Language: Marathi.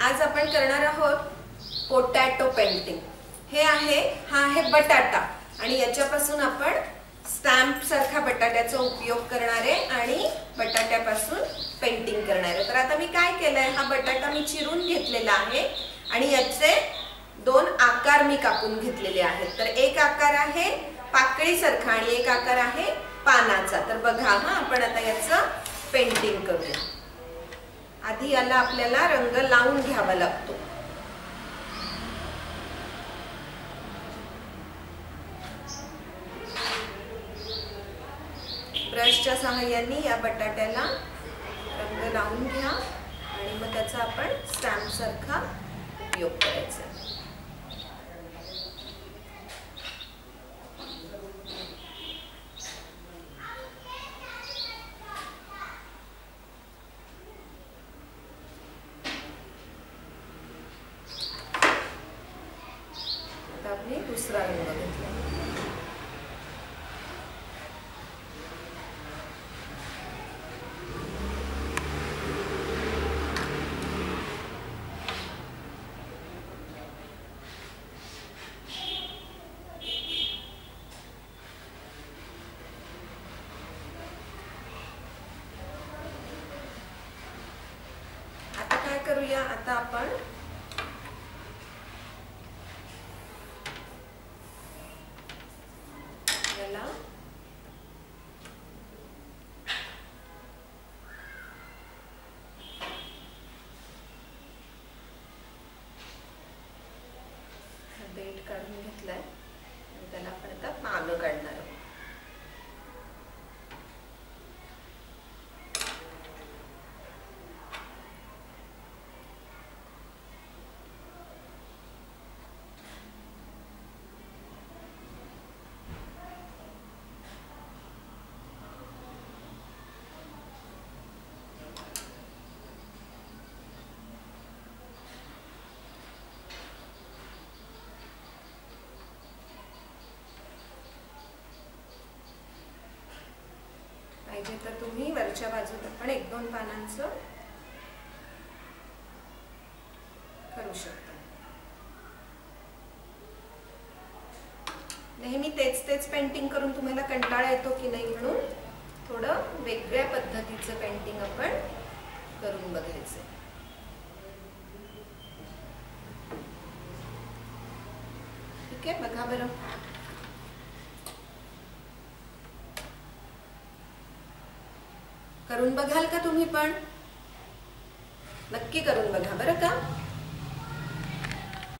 आज आपण करणार आहोत पोटॅटो पेंटिंग। हा आहे बटाटा आणि याच्यापासून आपण स्टॅम्प सारखा बटाट्याचा उपयोग करणार आहे आणि बटाट्यापासून पेंटिंग करणार आहे। तर आता मी काय केलंय, हा बटाटा मी चिरून घेतलेला आहे आणि याचे दोन आकार मी कापून घेतलेले आहेत। तर एक आकार आहे पाकळी सारखा आणि एक आकार आहे पानाचा। तर बघा हा आपण आता याचं पेंटिंग करूया। आधी याला आपल्याला रंग लावून घ्यावा लागतो। ब्रशच्या सहाय्याने या बटाट्याला रंग लावून घ्या आणि मग त्याचा आपण स्टॅम्प सारखा उपयोग करायचा। आपने दूसरा रंग घेतला। आता काय करूया, आता आपण देठ काढून घेतलाय आणि त्याला आपण आता पानं काढणार आहोत। पाहिजे तर तुम्ही वरच्या बाजूला पण एक दोन पानांचं करू शकता। नेहमी तेच पेंटिंग करून तुम्हाला कंटाळा येतो की नाही, म्हणून थोडं वेगळ्या पद्धतीचं पेंटिंग आपण करून बघायचं। ठीक आहे, बघा बरं। करून बघाल का तुम्ही पण? नक्की करून बघा बरं का।